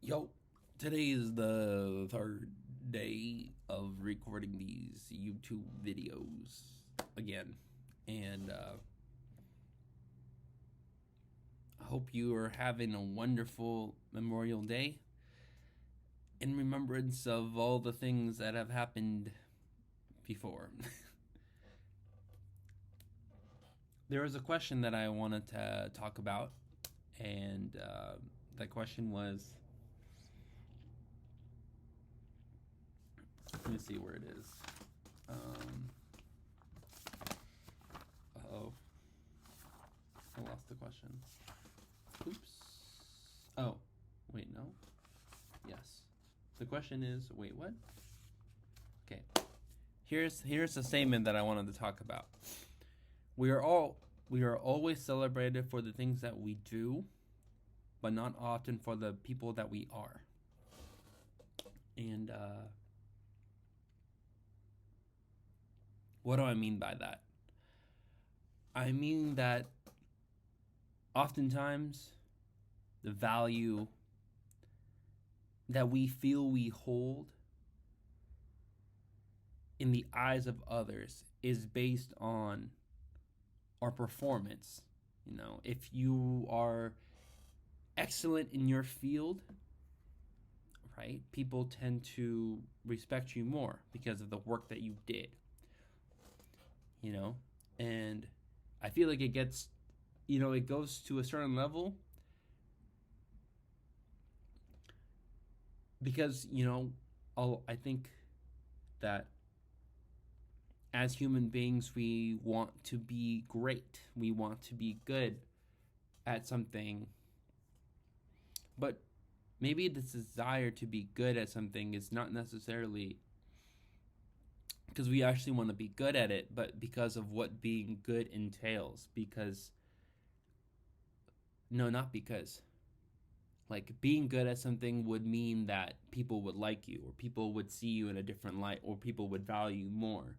Yo, today is the third day of recording these YouTube videos again. And I hope you are having a wonderful Memorial Day in remembrance of all the things that have happened before. There was a question that I wanted to talk about, and that question was, let me see where it is. Uh-oh. I lost the question. Oops. Oh, wait, no. Yes. The question is, wait, what? Okay. Here's a statement that I wanted to talk about. We are always celebrated for the things that we do, but not often for the people that we are. And what do I mean by that? I mean that oftentimes the value that we feel we hold in the eyes of others is based on our performance. You know, if you are excellent in your field, right, people tend to respect you more because of the work that you did. You know, and I feel like it gets, it goes to a certain level because, I think that as human beings, we want to be great. We want to be good at something. But maybe this desire to be good at something is not necessarily because we actually want to be good at it, but because of what being good entails. Not because. Like, being good at something would mean that people would like you, or people would see you in a different light, or people would value you more.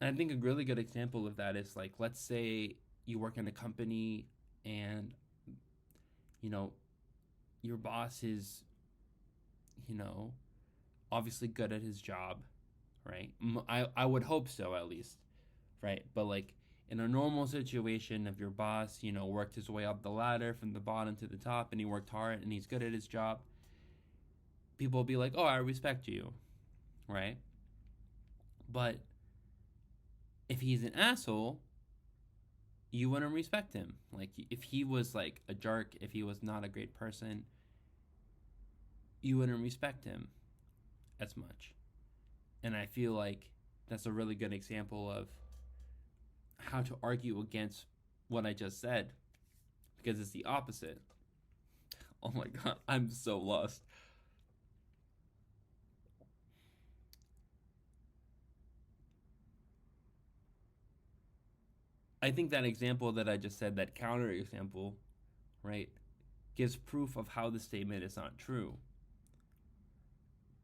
And I think a really good example of that is, like, let's say you work in a company and, your boss is, obviously good at his job, right? I would hope so, at least, right? But, like, in a normal situation, if your boss, worked his way up the ladder from the bottom to the top and he worked hard and he's good at his job, people will be like, oh, I respect you, right? But if he's an asshole, you wouldn't respect him. Like, if he was like a jerk, if he was not a great person, you wouldn't respect him as much. And I feel like that's a really good example of how to argue against what I just said, because it's the opposite. Oh my god, I'm so lost. I think that example that I just said, that counter example, right, gives proof of how the statement is not true.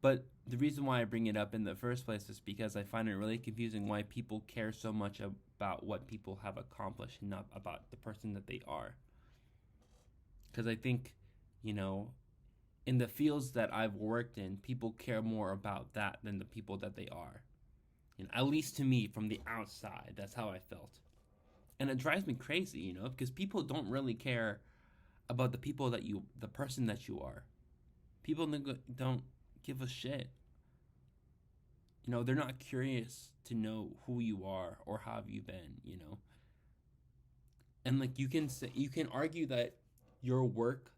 But the reason why I bring it up in the first place is because I find it really confusing why people care so much about what people have accomplished and not about the person that they are. Because I think, in the fields that I've worked in, people care more about that than the people that they are. At least to me, from the outside, that's how I felt. And it drives me crazy, because people don't really care about the person that you are. People don't give a shit. They're not curious to know who you are or how have you been. And like, you can argue that your work,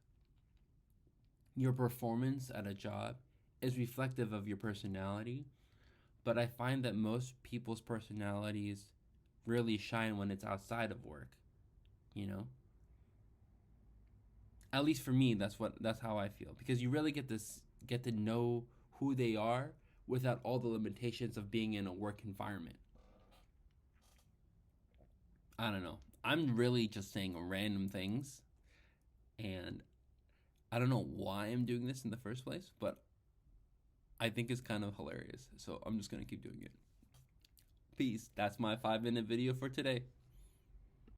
your performance at a job is reflective of your personality, but I find that most people's personalities really shine when it's outside of work, you know? At least for me, that's how I feel, because you really get to know who they are without all the limitations of being in a work environment. I don't know. I'm really just saying random things, and I don't know why I'm doing this in the first place, but I think it's kind of hilarious. So I'm just going to keep doing it. Peace. That's my 5-minute video for today.